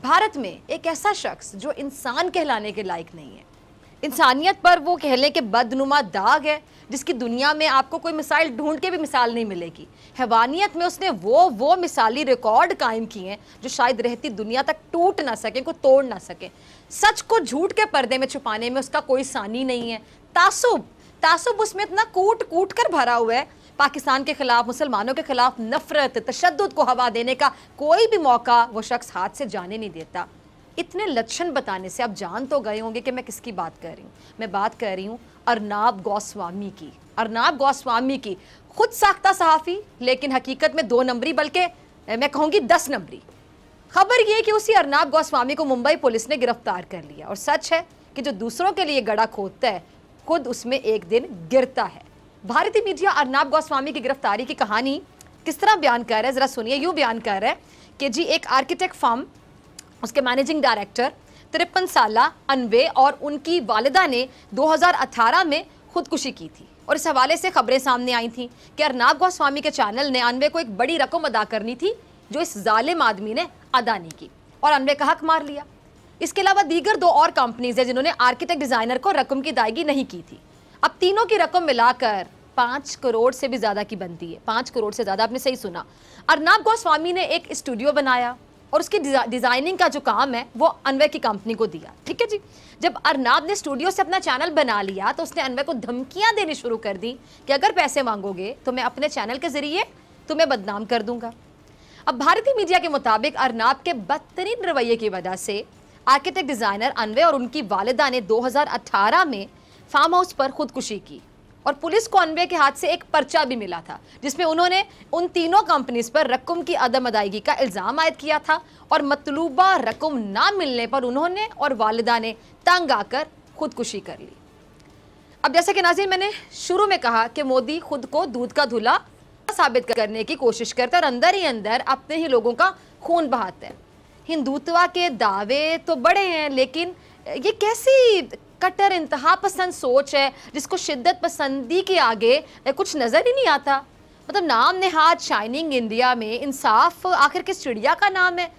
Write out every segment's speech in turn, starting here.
भारत में एक ऐसा शख्स जो इंसान कहलाने के लायक नहीं है, इंसानियत पर वो कहने के बदनुमा दाग है जिसकी दुनिया में आपको कोई मिसाल ढूंढ के भी मिसाल नहीं मिलेगी। हैवानियत में उसने वो मिसाली रिकॉर्ड कायम किए हैं जो शायद रहती दुनिया तक टूट ना सके, को तोड़ ना सके। सच को झूठ के पर्दे में छुपाने में उसका कोई सानी नहीं है। तासुब उसमें इतना कूट कूट कर भरा हुआ है। पाकिस्तान के खिलाफ, मुसलमानों के खिलाफ नफरत, तशद्दुद को हवा देने का कोई भी मौका वो शख्स हाथ से जाने नहीं देता। इतने लक्षण बताने से आप जान तो गए होंगे कि मैं किसकी बात कर रही हूँ। मैं बात कर रही हूँ अर्नाब गोस्वामी की। अर्नाब गोस्वामी की, खुद साख्ता सहाफ़ी, लेकिन हकीकत में 2 नंबरी, बल्कि मैं कहूँगी 10 नंबरी। खबर यह कि उसी अर्नाब गोस्वामी को मुंबई पुलिस ने गिरफ्तार कर लिया। और सच है कि जो दूसरों के लिए गड़ा खोदता है खुद उसमें एक दिन गिरता है। भारतीय मीडिया अर्नाब गोस्वामी की गिरफ्तारी की कहानी किस तरह बयान कर रहा है, जरा सुनिए। यूं बयान कर रहा है कि जी एक आर्किटेक्ट फर्म, उसके मैनेजिंग डायरेक्टर 53 साला अनवे और उनकी वालिदा ने 2018 में खुदकुशी की थी। और इस हवाले से खबरें सामने आई थी कि अर्नाब गोस्वामी के चैनल ने अनवे को एक बड़ी रकम अदा करनी थी जो इस जालिम आदमी ने अदा नहीं की और अनवे का हक मार लिया। इसके अलावा दीगर 2 और कंपनीज है जिन्होंने आर्किटेक्ट डिजाइनर को रकम की अदायगी नहीं की थी। अब तीनों की रकम मिलाकर 5 करोड़ से भी ज्यादा की बनती है। 5 करोड़ से ज्यादा, आपने सही सुना। अर्नाब गोस्वामी ने एक स्टूडियो बनाया और उसकी डिजाइनिंग का जो काम है वो अनवे की कंपनी को दिया। ठीक है जी। जब अर्नाब ने स्टूडियो से अपना चैनल बना लिया तो उसने अनवे को धमकियां देनी शुरू कर दी कि अगर पैसे मांगोगे तो मैं अपने चैनल के जरिए तुम्हें बदनाम कर दूंगा। अब भारतीय मीडिया के मुताबिक अर्नाब के बदतरीन रवैये की वजह से आर्किटेक्ट डिजाइनर अनवे और उनकी वालिदा ने 2018 में फार्म हाउस पर खुदकुशी की और पुलिस को अनवे के हाथ से एक पर्चा भी मिला था जिसमें उन्होंने उन तीनों कंपनीज पर रकम की अदम अदायगी का इल्जाम आयद किया था और मतलूबा रकम ना मिलने पर उन्होंने और वालिदा ने तंग आकर खुदकुशी कर ली। अब जैसे कि नाज़रीन, मैंने शुरू में कहा कि मोदी खुद को दूध का धुला साबित करने की कोशिश करता है और अंदर ही अंदर अपने ही लोगों का खून बहाता है। हिंदुत्व के दावे तो बड़े हैं, लेकिन ये कैसी कट्टर इंतहा पसंद सोच है जिसको शिद्दत पसंदी के आगे कुछ नजर ही नहीं आता। मतलब नाम नेहाद शाइनिंग इंडिया में इंसाफ आखिर किस चिड़िया का नाम है?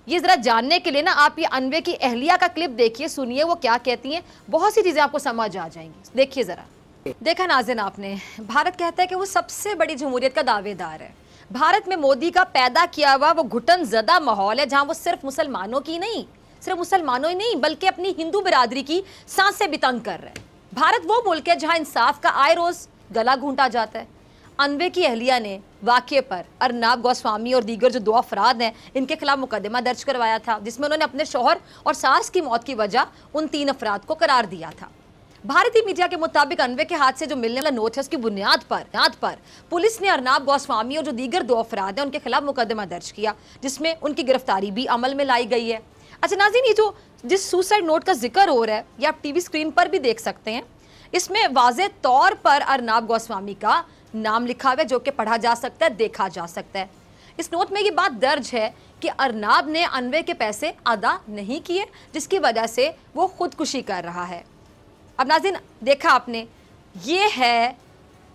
ये जरा जानने के लिए ना आप ये अनवे की अहलिया का क्लिप देखिए, सुनिए वो क्या कहती हैं। बहुत सी चीजें आपको समझ आ जाएंगी, देखिए जरा। देखा नाज़रीन आपने, भारत कहता है कि वो सबसे बड़ी जमहूरियत का दावेदार है। भारत में मोदी का पैदा किया हुआ वो घुटन ज़दा माहौल है जहां वो सिर्फ मुसलमानों की नहीं, सिर्फ मुसलमानों ही नहीं बल्कि अपनी हिंदू बिरादरी की सांसें भी तंग कर रहे हैं। भारत वो मुल्क है जहां इंसाफ का आए रोज गला घूंटा जाता है। अनवे की अहलिया ने वाक़े पर अर्नाब गोस्वामी और दीगर जो 2 अफराद हैं इनके खिलाफ मुकदमा दर्ज करवाया था जिसमें उन्होंने अपने शौहर और सास की मौत की वजह उन 3 अफराद को करार दिया था। भारतीय मीडिया के मुताबिक अनवे के हाथ से जो मिलने वाला नोट है उसकी बुनियाद पर पुलिस ने अर्नाब गोस्वामी और जो दीगर 2 अफराद हैं उनके खिलाफ मुकदमा दर्ज किया जिसमें उनकी गिरफ्तारी भी अमल में लाई गई है। अच्छा नाज़रीन, ये जो जिस सुसाइड नोट का जिक्र हो रहा है ये आप टीवी स्क्रीन पर भी देख सकते हैं। इसमें वाज़े तौर पर अर्नाब गोस्वामी का नाम लिखा हुआ है जो कि पढ़ा जा सकता है, देखा जा सकता है। इस नोट में ये बात दर्ज है कि अर्नाब ने अनवे के पैसे अदा नहीं किए जिसकी वजह से वो खुदकुशी कर रहा है। अब नाज़रीन देखा आपने, ये है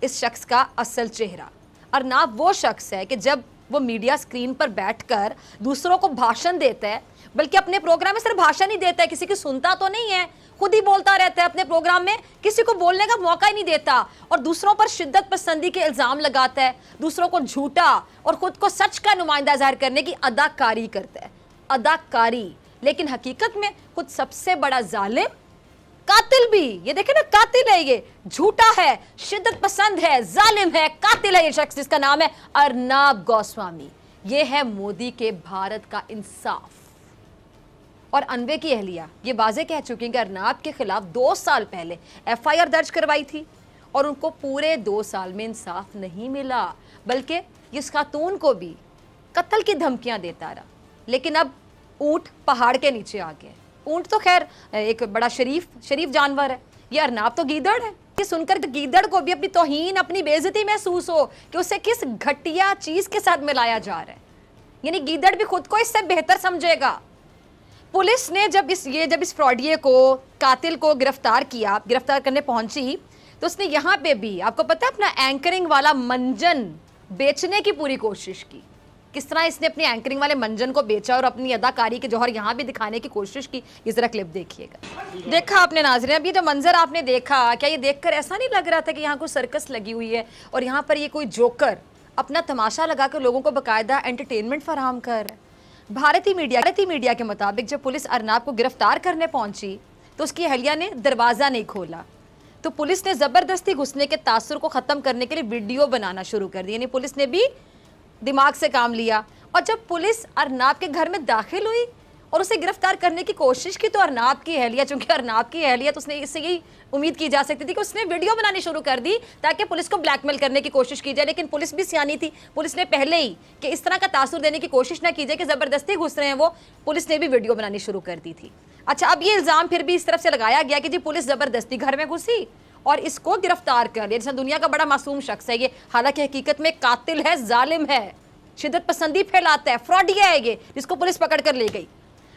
इस शख्स का असल चेहरा। अर्नाब वो शख्स है कि जब वो मीडिया स्क्रीन पर बैठकर दूसरों को भाषण देता है, बल्कि अपने प्रोग्राम में सिर्फ भाषण ही देता है, किसी की सुनता तो नहीं है, खुद ही बोलता रहता है अपने प्रोग्राम में, किसी को बोलने का मौका ही नहीं देता और दूसरों पर शिद्दत पसंदी के इल्जाम लगाता है, दूसरों को झूठा और खुद को सच का नुमाइंदा जाहिर करने की अदाकारी करता है। अदाकारी, लेकिन हकीकत में खुद सबसे बड़ा जालिम, कातिल भी। ये देखे ना, कातिल है, ये झूठा है, शिद्दत पसंद है, जालिम है, कातिल है ये शख्स जिसका नाम है अर्नाब गोस्वामी। ये है मोदी के भारत का इंसाफ। और अनवे की अहलिया ये वाजे कह चुकी हैं कि अर्नाब के खिलाफ 2 साल पहले FIR दर्ज करवाई थी और उनको पूरे 2 साल में इंसाफ नहीं मिला, बल्कि इस खातून को भी कत्ल की धमकियां देता रहा। लेकिन अब ऊंट पहाड़ के नीचे आ गए। ऊंट तो खैर एक बड़ा शरीफ जानवर है, ये अर्नाब तो गीदड़ है। ये सुनकर गीदड़ को भी अपनी तौहीन, अपनी बेइज्जती महसूस हो कि उसे किस घटिया चीज के साथ मिलाया जा रहा है, यानी गीदड़ भी खुद को इससे बेहतर समझेगा। पुलिस ने जब इस फ्रॉडिये को, कातिल को गिरफ्तार करने पहुंची तो उसने यहाँ पे भी आपको पता है अपना एंकरिंग वाला मंजन बेचने की पूरी कोशिश की किस तरह इसने अपनी एंकरिंग वाले मंजन को बेचा और अपनी अदाकारी के जौहर यहाँ भी दिखाने की कोशिश की। ये जरा क्लिप देखिएगा। देखा आपने नाज़रीन, अभी जो मंजर आपने देखा, क्या ये देखकर ऐसा नहीं लग रहा था कि यहाँ कोई सर्कस लगी हुई है और यहाँ पर ये कोई जोकर अपना तमाशा लगा कर लोगों को बाकायदा एंटरटेनमेंट फराहम कर रहा है। भारतीय मीडिया के मुताबिक जब पुलिस अरनाब को गिरफ्तार करने पहुंची तो उसकी अहलिया ने दरवाज़ा नहीं खोला, तो पुलिस ने ज़बरदस्ती घुसने के तासुर को ख़त्म करने के लिए वीडियो बनाना शुरू कर दी। यानी पुलिस ने भी दिमाग से काम लिया। और जब पुलिस अरनाब के घर में दाखिल हुई और उसे गिरफ्तार करने की कोशिश की, तो अरनाब की अहलिया, चूंकि अरनाब की अहलिया, तो उसने इससे यही उम्मीद की जा सकती थी कि उसने वीडियो बनानी शुरू कर दी ताकि पुलिस को ब्लैकमेल करने की कोशिश की जाए। लेकिन पुलिस भी सियानी थी, पुलिस ने पहले ही कि इस तरह का तासुर देने की कोशिश ना की जाए कि ज़बरदस्ती घुस रहे हैं वो, पुलिस ने भी वीडियो बनानी शुरू कर दी थी। अच्छा, अब ये इल्ज़ाम फिर भी इस तरफ से लगाया गया कि जी पुलिस ज़बरदस्ती घर में घुसी और इसको गिरफ्तार कर लिया, जैसे दुनिया का बड़ा मासूम शख्स है ये, हालांकि हकीकत में कातिल है, जालिम है, शिद्दत पसंदी फैलाता है, फ्रॉडिया है ये, जिसको पुलिस पकड़ कर ले गई।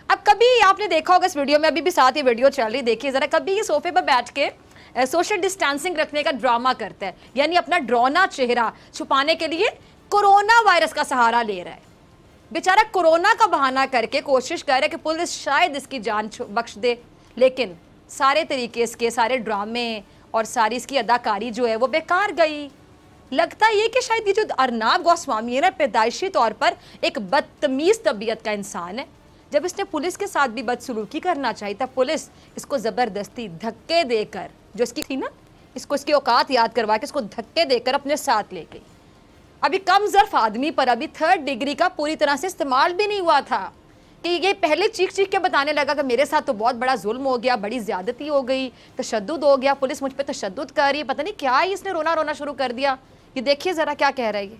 अब कभी आपने देखा होगा इस वीडियो में, अभी भी साथ ही वीडियो चल रही, देखिए जरा, कभी ये सोफे पर बैठ के सोशल डिस्टेंसिंग रखने का ड्रामा करता है, यानी अपना डरौना चेहरा छुपाने के लिए कोरोना वायरस का सहारा ले रहा है। बेचारा कोरोना का बहाना करके कोशिश कर रहा है कि पुलिस शायद इसकी जान बख्श दे, लेकिन सारे तरीके इसके, सारे ड्रामे और सारी इसकी अदाकारी जो है वो बेकार गई। लगता ये कि शायद ये जो अरनाब गोस्वामी है ना, पैदाइशी तौर पर एक बदतमीज तबीयत का इंसान है। जब इसने पुलिस के साथ भी बदसलूकी करना चाहिए था, पुलिस इसको ज़बरदस्ती धक्के देकर, जो इसकी थी ना, इसको इसकी औकात याद करवा के इसको धक्के देकर अपने साथ ले गई। अभी कम ज़र्फ आदमी पर अभी 3rd डिग्री का पूरी तरह से इस्तेमाल भी नहीं हुआ था कि ये पहले चीख चीख के बताने लगा कि मेरे साथ तो बहुत बड़ा जुल्म हो गया, बड़ी ज़्यादती हो गई, तशद्दुद हो गया, पुलिस मुझ पर तशद्दुद कर रही है, पता नहीं क्या ही इसने रोना रोना शुरू कर दिया। ये देखिए ज़रा क्या कह रहा है ये।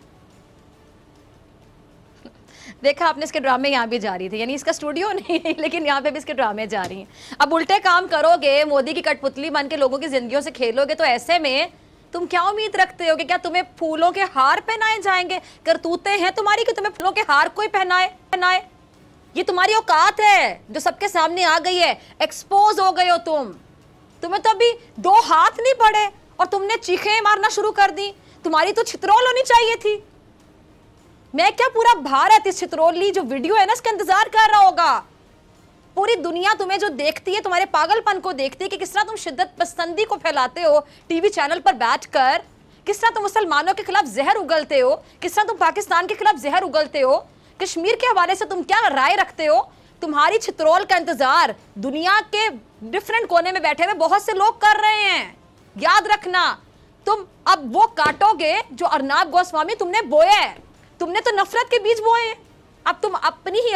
देखा आपने, इसके ड्रामे यहाँ भी जारी थे, यानी इसका स्टूडियो नहीं है लेकिन यहाँ पे भी इसके ड्रामे जारी हैं। अब उल्टे काम करोगे, मोदी की कठपुतली बन के लोगों की जिंदगियों से खेलोगे, तो ऐसे में तुम क्या उम्मीद रखते हो कि क्या तुम्हें फूलों के हार पहनाए जाएंगे? करतूतें हैं तुम्हारी कि तुम्हें फूलों के हार कोई पहनाए? ये तुम्हारी औकात है जो सबके सामने आ गई है, एक्सपोज हो गए हो तुम्हें तो अभी 2 हाथ नहीं पड़े और तुमने चीखें मारना शुरू कर दी। तुम्हारी तो छितरौल होनी चाहिए थी। मैं क्या, पूरा भारत इस छितरौली जो वीडियो है ना, इसका इंतजार कर रहा होगा। पूरी दुनिया तुम्हें जो देखती है, तुम्हारे पागलपन को देखती है कि किस तरह तुम शिद्दत पसंदी को फैलाते हो टीवी चैनल पर बैठकर, किस तरह तुम मुसलमानों के खिलाफ जहर उगलते हो, किस तरह तुम पाकिस्तान के खिलाफ जहर उगलते हो, कश्मीर के हवाले से तुम क्या राय रखते हो। तुम्हारी छितरौल का इंतजार दुनिया के डिफरेंट कोने में बैठे हुए बहुत से लोग कर रहे हैं। याद रखना, तुम अब वो काटोगे जो अरनाब गोस्वामी तुमने बोया है। तुमने तो नफरत के बीज बोए हैं। अब तुम अपनी ही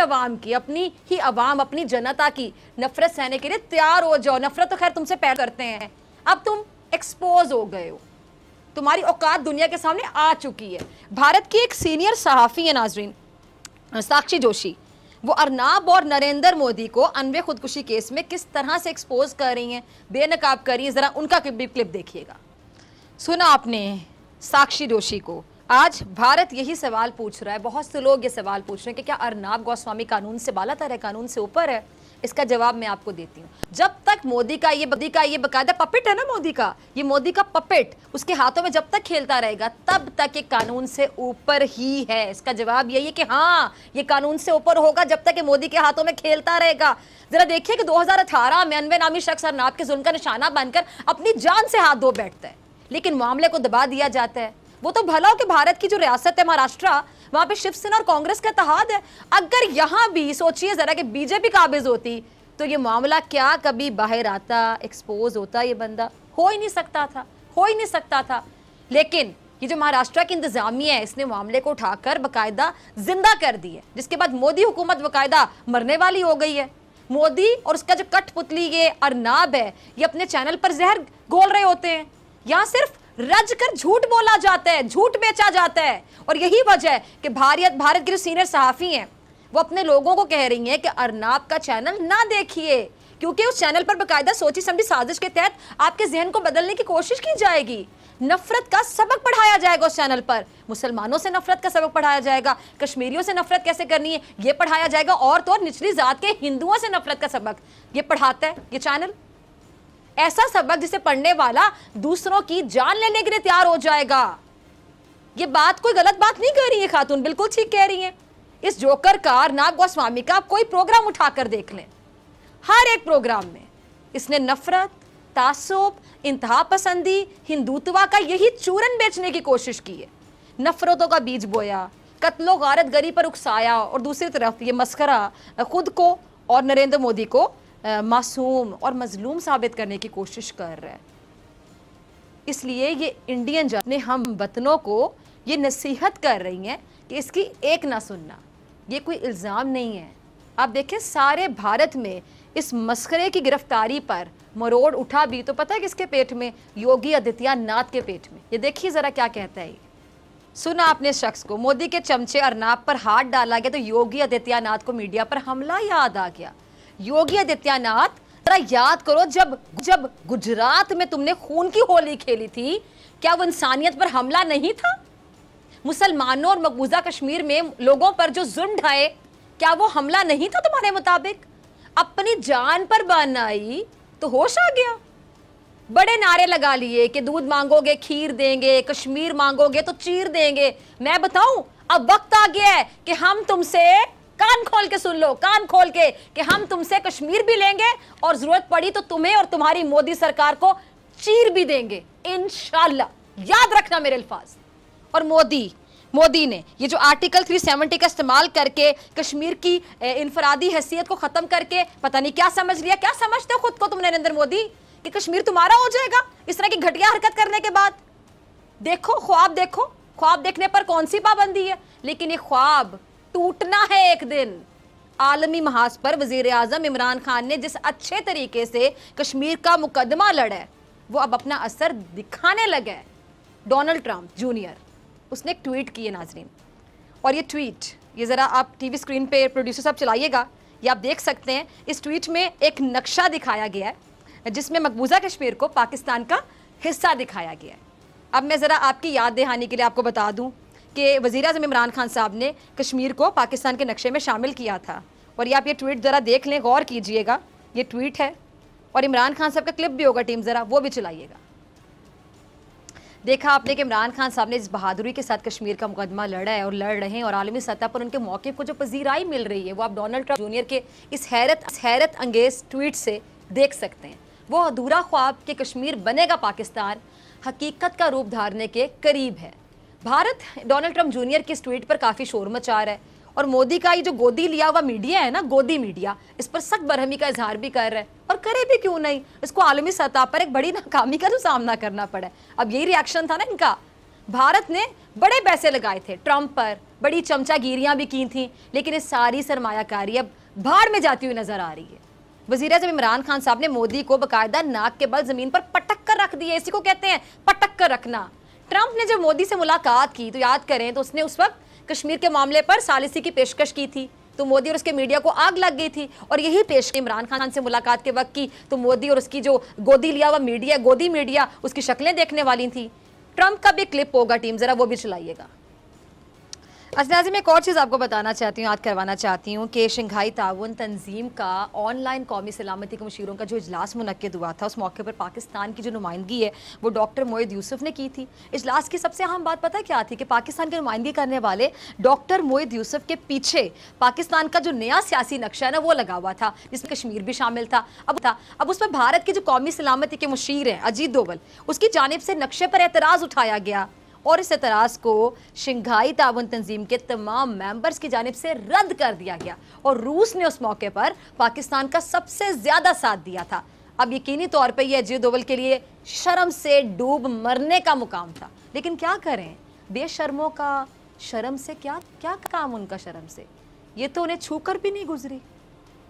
अवाम, अपनी जनता की नफरत सहने के लिए तैयार हो जाओ। नफरत तो खैर तुमसे पैदा करते हैं। अब तुम एक्सपोज हो गए हो, तुम्हारी औकात दुनिया के सामने आ चुकी है। भारत की एक सीनियर सहाफ़ी है नाजरीन, साक्षी जोशी, वो अरनाब और नरेंद्र मोदी को अनवे खुदकुशी केस में किस तरह से एक्सपोज कर रही हैं, बेनकाब कर रही हैं। ज़रा उनका क्लिप देखिएगा। सुना आपने साक्षी जोशी को। आज भारत यही सवाल पूछ रहा है, बहुत से लोग ये सवाल पूछ रहे हैं कि क्या अरनाब गोस्वामी कानून से बालातर है, कानून से ऊपर है? इसका जवाब मैं आपको देती हूँ। जब तक मोदी का ये बाकायदा पपेट है ना, मोदी का पपेट उसके हाथों में जब तक खेलता रहेगा, तब तक ये कानून से ऊपर ही है। इसका जवाब यही है कि हाँ, ये कानून से ऊपर होगा जब तक ये मोदी के हाथों में खेलता रहेगा। जरा देखिए कि 2018 में अनवे नामी शख्स अरनाब के जुल्म का निशाना बनकर अपनी जान से हाथ धो बैठता है, लेकिन मामले को दबा दिया जाता है। वो तो भला हो कि भारत की जो रियासत है महाराष्ट्र, वहां पे शिवसेना और कांग्रेस का इत्तेहाद है। अगर यहां भी सोचिए जरा कि बीजेपी काबिज होती तो ये मामला क्या कभी बाहर आता, एक्सपोज होता? ये बंदा हो ही नहीं सकता था। लेकिन ये जो महाराष्ट्र की इंतजामिया है, इसने मामले को उठाकर बाकायदा जिंदा कर दी है, जिसके बाद मोदी हुकूमत बाकायदा मरने वाली हो गई है। मोदी और उसका जो कठपुतली ये अरनाब है, ये अपने चैनल पर जहर घोल रहे होते हैं। यहाँ सिर्फ रज कर झूठ बोला जाता है, झूठ बेचा जाता है। और यही वजह है कि भारत की जो सीनियर सहाफ़ी हैं, वो अपने लोगों को कह रही हैं कि अरनाब का चैनल ना देखिए, क्योंकि उस चैनल पर बाकायदा सोची समझी साजिश के तहत आपके जहन को बदलने की कोशिश की जाएगी। नफरत का सबक पढ़ाया जाएगा उस चैनल पर। मुसलमानों से नफरत का सबक पढ़ाया जाएगा, कश्मीरियों से नफरत कैसे करनी है ये पढ़ाया जाएगा, और तो और निचली जात के हिंदुओं से नफरत का सबक ये पढ़ाता है ये चैनल। ऐसा सबक जिसे पढ़ने वाला दूसरों की जान लेने के लिए तैयार हो जाएगा। ये बात कोई गलत बात नहीं कह रही है खातून, बिल्कुल ठीक कह रही है। इस जोकर का, अर्नब गोस्वामी का आप कोई प्रोग्राम उठाकर देख लें, हर एक प्रोग्राम में इसने नफरत, तासुब, इंतहा पसंदी, हिंदुत्वा का यही चूरन बेचने की कोशिश की है। नफरतों का बीज बोया, कत्लो गारत गरी पर उकसाया, और दूसरी तरफ ये मस्खरा खुद को और नरेंद्र मोदी को मासूम और मजलूम साबित करने की कोशिश कर रहा है। इसलिए ये इंडियन अपने हम वतनों को ये नसीहत कर रही हैं कि इसकी एक ना सुनना। ये कोई इल्ज़ाम नहीं है। आप देखें सारे भारत में इस मस्खरे की गिरफ्तारी पर मरोड़ उठा भी तो पता है किसके पेट में? योगी आदित्यनाथ के पेट में। ये देखिए ज़रा क्या कहता है। सुना आपने शख्स को, मोदी के चमचे अर्नब पर हाथ डाला गया तो योगी आदित्यनाथ को मीडिया पर हमला याद आ गया। योगी आदित्यनाथ, जरा याद करो, जब गुजरात में तुमने खून की होली खेली थी, क्या वो इंसानियत पर हमला नहीं था? मुसलमानों और मकबूजा कश्मीर में लोगों पर जो जुल्म ढाए, क्या वो हमला नहीं था तुम्हारे मुताबिक? अपनी जान पर बान आई तो होश आ गया। बड़े नारे लगा लिए कि दूध मांगोगे खीर देंगे, कश्मीर मांगोगे तो चीर देंगे। मैं बताऊं, अब वक्त आ गया है कि हम तुमसे, कान खोल के सुन लो, कान खोल के, कि हम तुमसे कश्मीर भी लेंगे और जरूरत पड़ी तो तुम्हें और तुम्हारी मोदी सरकार को चीर भी देंगे इंशाल्लाह। याद रखना मेरे अल्फाज। और मोदी ने ये जो आर्टिकल 370 का इस्तेमाल करके कश्मीर की इनफरादी हैसियत को खत्म करके पता नहीं क्या समझ लिया। क्या समझते हो खुद को तुम नरेंद्र मोदी कि कश्मीर तुम्हारा हो जाएगा इस तरह की घटिया हरकत करने के बाद? देखो, ख्वाब देखने पर कौन सी पाबंदी है, लेकिन ये ख्वाब टूटना है एक दिन। आलमी महाज पर वजीर आजम इमरान खान ने जिस अच्छे तरीके से कश्मीर का मुकदमा लड़ा है, वो अब अपना असर दिखाने लगा है। डोनाल्ड ट्रंप जूनियर, उसने एक ट्वीट की है नाजरीन, और ये ट्वीट, ये ज़रा आप टीवी स्क्रीन पे प्रोड्यूसर साहब चलाइएगा, ये आप देख सकते हैं। इस ट्वीट में एक नक्शा दिखाया गया है जिसमें मकबूजा कश्मीर को पाकिस्तान का हिस्सा दिखाया गया है। अब मैं ज़रा आपकी याद दहानी के लिए आपको बता दूं कि वज़ीर आज़म इमरान खान साहब ने कश्मीर को पाकिस्तान के नक्शे में शामिल किया था। और ये आप ये ट्वीट ज़रा देख लें, गौर कीजिएगा, ये ट्वीट है और इमरान खान साहब का क्लिप भी होगा, टीम ज़रा वो भी चलाइएगा। देखा आपने कि इमरान खान साहब ने इस बहादुरी के साथ कश्मीर का मुकदमा लड़ा है और लड़ रहे हैं, और आलमी सतह पर उनके मौके को जो पजीराई मिल रही है वो आप डोनाल्ड ट्रंप जूनियर के इस हैरत अंगेज ट्वीट से देख सकते हैं। वो अधूरा ख्वाब कि कश्मीर बनेगा पाकिस्तान हकीकत का रूप धारने के करीब है। भारत डोनाल्ड ट्रंप जूनियर की इस ट्वीट पर काफ़ी शोर मचा रहा है, और मोदी का ये जो गोदी लिया हुआ मीडिया है ना, गोदी मीडिया, इस पर सख्त बरहमी का इजहार भी कर रहा है। और करे भी क्यों नहीं, इसको आलमी सतह पर एक बड़ी नाकामी का जो सामना करना पड़ा है। अब यही रिएक्शन था ना इनका। भारत ने बड़े पैसे लगाए थे ट्रंप पर, बड़ी चमचागिरियां भी की थी, लेकिन ये सारी सरमायाकारी अब भाड़ में जाती हुई नजर आ रही है। वज़ीर-ए-आज़म इमरान खान साहब ने मोदी को बाकायदा नाक के बल जमीन पर पटक कर रख दिए। इसी को कहते हैं पटक कर रखना। ट्रंप ने जब मोदी से मुलाकात की तो याद करें तो उसने उस वक्त कश्मीर के मामले पर सालिसी की पेशकश की थी, तो मोदी और उसके मीडिया को आग लग गई थी। और यही पेश इमरान खान से मुलाकात के वक्त की तो मोदी और उसकी जो गोदी लिया हुआ मीडिया, गोदी मीडिया, उसकी शक्लें देखने वाली थी। ट्रंप का भी क्लिप होगा, टीम ज़रा वो भी चलाइएगा। असनाज़ी में एक और चीज़ आपको बताना चाहती हूँ, याद करवाना चाहती हूँ कि शंघाई ताउन तंजीम का ऑनलाइन कौमी सलामती के मुशीरों का जो इजलास मुनक्किद हुआ था, उस मौके पर पाकिस्तान की जो नुमाइंदगी है वो डॉक्टर मोहित यूसुफ ने की थी। इजलास की सबसे अहम बात पता क्या थी कि पाकिस्तान की नुमाइंदगी करने वाले डॉक्टर मोहित यूसुफ के पीछे पाकिस्तान का जो नया सियासी नक्शा है ना वो लगा हुआ था, जिसमें कश्मीर भी शामिल था। अब उस पर भारत के जो कौमी सलामती के मुशीर हैं अजीत डोवल, उसकी जानिब से नक्शे पर एतराज़ उठाया गया, और इस एतराज़ को शंघाई ताउन तंजीम के तमाम मेंबर्स की जानिब से रद्द कर दिया गया, और रूस ने उस मौके पर पाकिस्तान का सबसे ज़्यादा साथ दिया था। अब यकीनी तौर पर यह अजीत डोवल के लिए शर्म से डूब मरने का मुकाम था, लेकिन क्या करें, बेशर्मों का शर्म से क्या क्या काम उनका शर्म से, ये तो उन्हें छूकर भी नहीं गुजरी।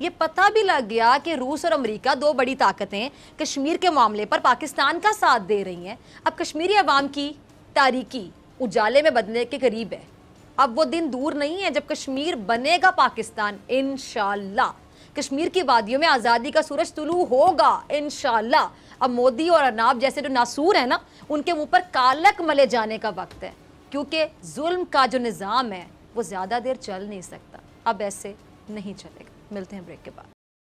ये पता भी लग गया कि रूस और अमेरिका, दो बड़ी ताकतें, कश्मीर के मामले पर पाकिस्तान का साथ दे रही हैं। अब कश्मीरी अवाम की तारीकी उजाले में बदलने के करीब है। अब वो दिन दूर नहीं है जब कश्मीर बनेगा पाकिस्तान इंशाल्लाह। कश्मीर की वादियों में आज़ादी का सूरज तुलू होगा इंशाल्लाह। अब मोदी और अर्नब जैसे जो नासूर है ना, उनके मुंह पर कालक मले जाने का वक्त है, क्योंकि जुल्म का जो निज़ाम है वो ज़्यादा देर चल नहीं सकता। अब ऐसे नहीं चलेगा। मिलते हैं ब्रेक के बाद।